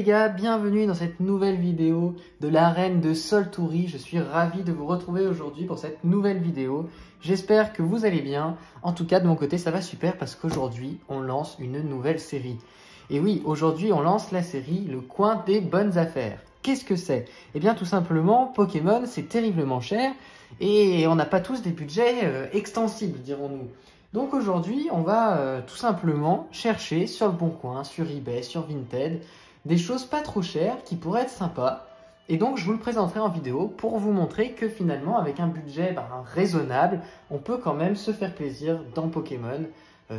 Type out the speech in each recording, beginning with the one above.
gars, bienvenue dans cette nouvelle vidéo de l'arène de Soltoury. Je suis ravi de vous retrouver aujourd'hui pour cette nouvelle vidéo. J'espère que vous allez bien. En tout cas, de mon côté, ça va super parce qu'aujourd'hui, on lance une nouvelle série. Et oui, aujourd'hui, on lance la série Le Coin des Bonnes Affaires. Qu'est-ce que c'est? Eh bien, tout simplement, Pokémon, c'est terriblement cher et on n'a pas tous des budgets extensibles, dirons-nous. Donc aujourd'hui, on va tout simplement chercher sur le Bon Coin, sur eBay, sur Vinted, des choses pas trop chères qui pourraient être sympas. Et donc je vous le présenterai en vidéo pour vous montrer que finalement, avec un budget raisonnable, on peut quand même se faire plaisir dans Pokémon.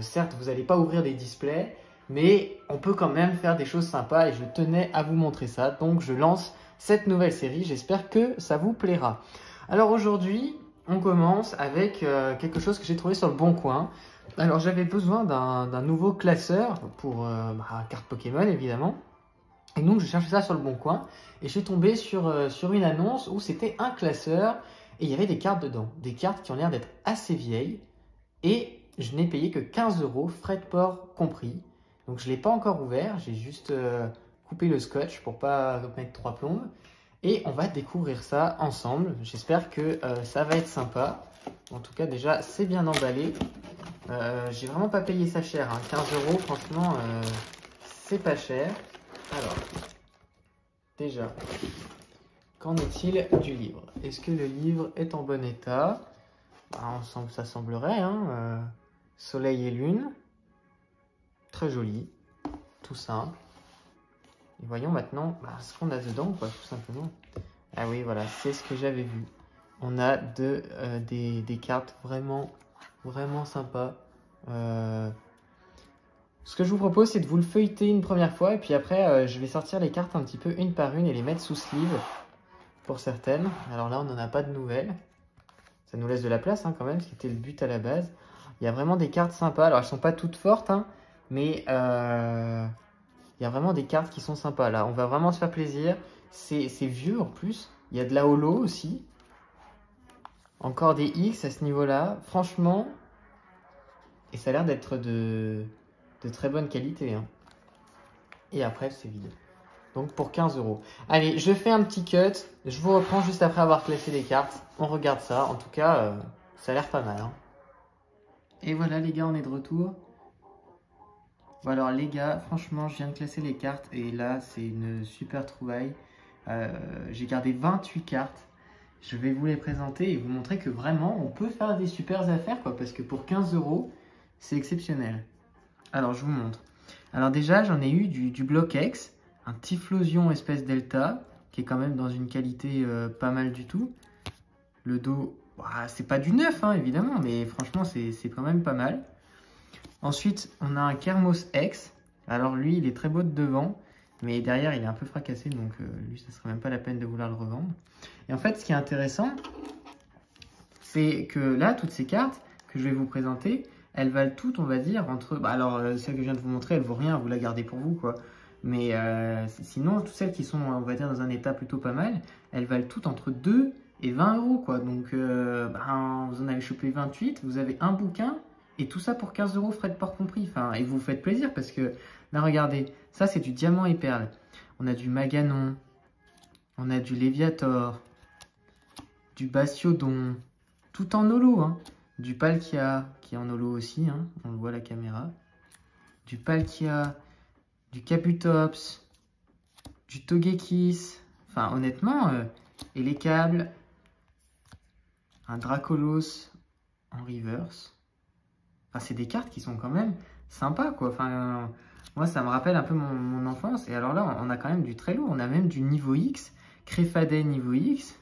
Certes, vous n'allez pas ouvrir des displays, mais on peut quand même faire des choses sympas et je tenais à vous montrer ça. Donc je lance cette nouvelle série, j'espère que ça vous plaira. Alors aujourd'hui, on commence avec quelque chose que j'ai trouvé sur le Bon Coin. Alors j'avais besoin d'un nouveau classeur pour carte Pokémon évidemment. Et donc je cherchais ça sur le Bon Coin et je suis tombé sur une annonce où c'était un classeur et il y avait des cartes dedans. Des cartes qui ont l'air d'être assez vieilles et je n'ai payé que 15 €, frais de port compris. Donc je ne l'ai pas encore ouvert, j'ai juste coupé le scotch pour pas mettre 3 plombes. Et on va découvrir ça ensemble. J'espère que ça va être sympa. En tout cas, déjà, c'est bien emballé. J'ai vraiment pas payé ça cher. 15 €, franchement, c'est pas cher. Alors, déjà, qu'en est-il du livre? Est-ce que le livre est en bon état? Ça semblerait. Soleil et lune. Très joli. Tout simple. Et voyons maintenant ce qu'on a dedans, quoi, tout simplement. Ah oui, voilà, c'est ce que j'avais vu. On a des cartes vraiment sympas. Ce que je vous propose, c'est de vous le feuilleter une première fois. Et puis après, je vais sortir les cartes un petit peu une par une et les mettre sous sleeve pour certaines. Alors là, on n'en a pas de nouvelles. Ça nous laisse de la place quand même, ce qui était le but à la base. Il y a vraiment des cartes sympas. Alors, elles ne sont pas toutes fortes, mais... il y a vraiment des cartes qui sont sympas. Là, on va vraiment se faire plaisir. C'est vieux en plus. Il y a de la holo aussi. Encore des X à ce niveau-là. Franchement. Et ça a l'air d'être de très bonne qualité. Et après, c'est vide. Donc pour 15 €. Allez, je fais un petit cut. Je vous reprends juste après avoir classé les cartes. On regarde ça. En tout cas, ça a l'air pas mal. Et voilà les gars, on est de retour. Bon alors les gars, franchement, je viens de classer les cartes et là, c'est une super trouvaille. J'ai gardé 28 cartes. Je vais vous les présenter et vous montrer que vraiment, on peut faire des super affaires, quoi, parce que pour 15 €, c'est exceptionnel. Alors, je vous montre. Alors déjà, j'en ai eu du Block X, un Typhlosion espèce Delta, qui est quand même dans une qualité pas mal du tout. Le dos, c'est pas du neuf, évidemment, mais franchement, c'est quand même pas mal. Ensuite, on a un Kermos X. Alors lui, il est très beau de devant, mais derrière, il est un peu fracassé, donc lui, ça serait même pas la peine de vouloir le revendre. Et en fait, ce qui est intéressant, c'est que là, toutes ces cartes que je vais vous présenter, elles valent toutes, on va dire, entre... celle que je viens de vous montrer, elle vaut rien, vous la gardez pour vous, quoi. Mais sinon, toutes celles qui sont, on va dire, dans un état plutôt pas mal, elles valent toutes entre 2 et 20 €, quoi. Donc, vous en avez chopé 28, vous avez un bouquin, et tout ça pour 15 €, frais de port compris. Et vous faites plaisir parce que, là, regardez, ça, c'est du diamant et perle. On a du Maganon, on a du Léviator, du Bastiodon, tout en holo. Du Palkia, qui est en holo aussi, on le voit à la caméra. Du Palkia, du Kabutops, du Togekiss. Honnêtement, et les câbles, un Dracolos en reverse. C'est des cartes qui sont quand même sympas, quoi. Moi, ça me rappelle un peu mon enfance. Et alors là, on a quand même du très lourd. On a même du niveau X, Créfadet niveau X,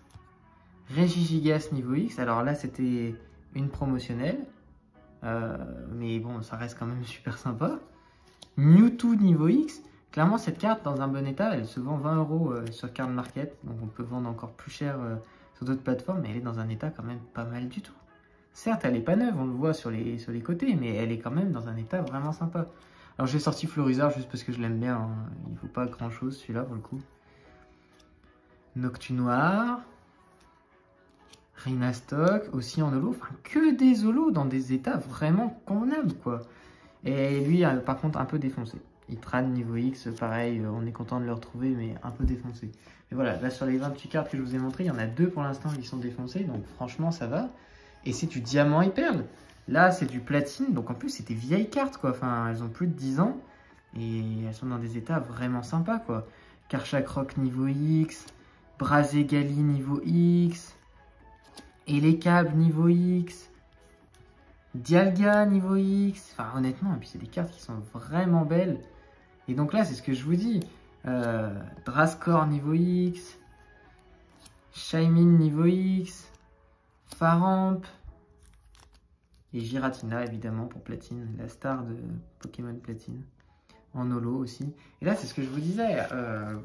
Regigigas niveau X. Alors là, c'était une promotionnelle. Mais bon, ça reste quand même super sympa. Mewtwo niveau X. Clairement, cette carte, dans un bon état, elle se vend 20 € sur Card Market. Donc, on peut vendre encore plus cher sur d'autres plateformes. Mais elle est dans un état quand même pas mal du tout. Certes, elle n'est pas neuve, on le voit sur les côtés, mais elle est quand même dans un état vraiment sympa. Alors, j'ai sorti Florizard juste parce que je l'aime bien. Il ne faut pas grand-chose, celui-là, pour le coup. Noctunoir. Rhinastock, aussi en holo. Que des holos dans des états vraiment convenables, quoi. Et lui, par contre, un peu défoncé. Itran niveau X, pareil, on est content de le retrouver, mais un peu défoncé. Mais voilà, là sur les 28 cartes que je vous ai montrées, il y en a 2 pour l'instant qui sont défoncées, donc franchement ça va. Et c'est du diamant et perle. Là c'est du platine, donc en plus c'est des vieilles cartes quoi, enfin elles ont plus de 10 ans. Et elles sont dans des états vraiment sympas quoi. Karchak Rock niveau X, Brazé Gali niveau X, Elekab niveau X, Dialga niveau X. Enfin honnêtement, et puis c'est des cartes qui sont vraiment belles. Et donc là c'est ce que je vous dis. Draskor niveau X, Shaymin niveau X, Faramp et Giratina évidemment pour Platine, la star de Pokémon Platine. En holo aussi. Et là, c'est ce que je vous disais,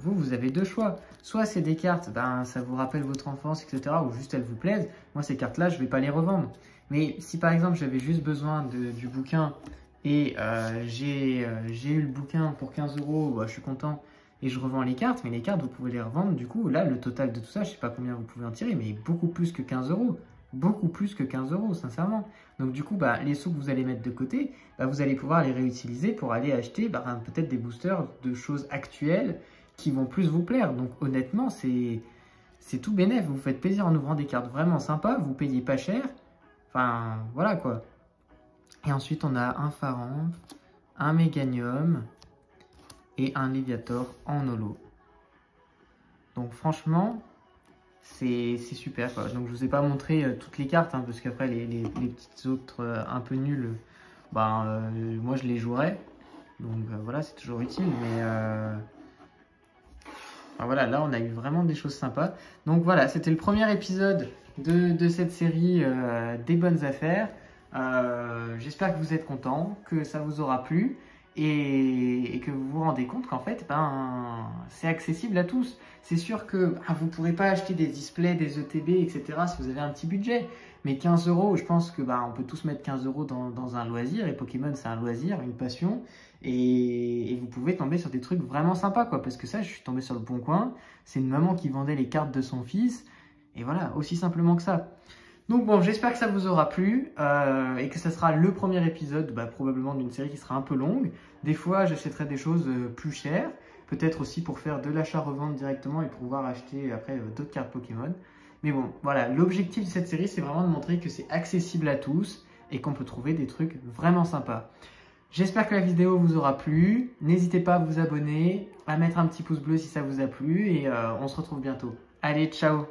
vous avez 2 choix. Soit c'est des cartes, ben, ça vous rappelle votre enfance, etc. Ou juste elles vous plaisent. Moi, ces cartes-là, je ne vais pas les revendre. Mais si par exemple, j'avais juste besoin du bouquin et j'ai eu le bouquin pour 15 €, bah, je suis content et je revends les cartes. Mais les cartes, vous pouvez les revendre. Du coup, là, le total de tout ça, je ne sais pas combien vous pouvez en tirer, mais beaucoup plus que 15 €. Beaucoup plus que 15 €, sincèrement. Donc du coup, bah, les sous que vous allez mettre de côté, bah, vous allez pouvoir les réutiliser pour aller acheter peut-être des boosters de choses actuelles qui vont plus vous plaire. Donc honnêtement, c'est tout bénef. Vous faites plaisir en ouvrant des cartes vraiment sympas, vous payez pas cher. Enfin, voilà quoi. Et ensuite, on a un Faramp, un Méganium et un Léviator en holo. Donc franchement... c'est super quoi. Donc je vous ai pas montré toutes les cartes parce qu'après les petites autres un peu nulles, moi je les jouerai. Donc voilà, c'est toujours utile. Mais voilà, là on a eu vraiment des choses sympas. Donc voilà, c'était le premier épisode de cette série des bonnes affaires. J'espère que vous êtes contents, que ça vous aura plu. Et que vous vous rendez compte qu'en fait, c'est accessible à tous. C'est sûr que vous ne pourrez pas acheter des displays, des ETB, etc. si vous avez un petit budget. Mais 15 €, je pense que on peut tous mettre 15 € dans un loisir. Et Pokémon, c'est un loisir, une passion. Et vous pouvez tomber sur des trucs vraiment sympas, quoi. Parce que ça, je suis tombé sur le Bon Coin. C'est une maman qui vendait les cartes de son fils. Et voilà, aussi simplement que ça. Donc bon, j'espère que ça vous aura plu et que ça sera le premier épisode probablement d'une série qui sera un peu longue. Des fois, j'achèterai des choses plus chères, peut-être aussi pour faire de l'achat-revente directement et pouvoir acheter après d'autres cartes Pokémon. Mais bon, voilà, l'objectif de cette série, c'est vraiment de montrer que c'est accessible à tous et qu'on peut trouver des trucs vraiment sympas. J'espère que la vidéo vous aura plu. N'hésitez pas à vous abonner, à mettre un petit pouce bleu si ça vous a plu et on se retrouve bientôt. Allez, ciao!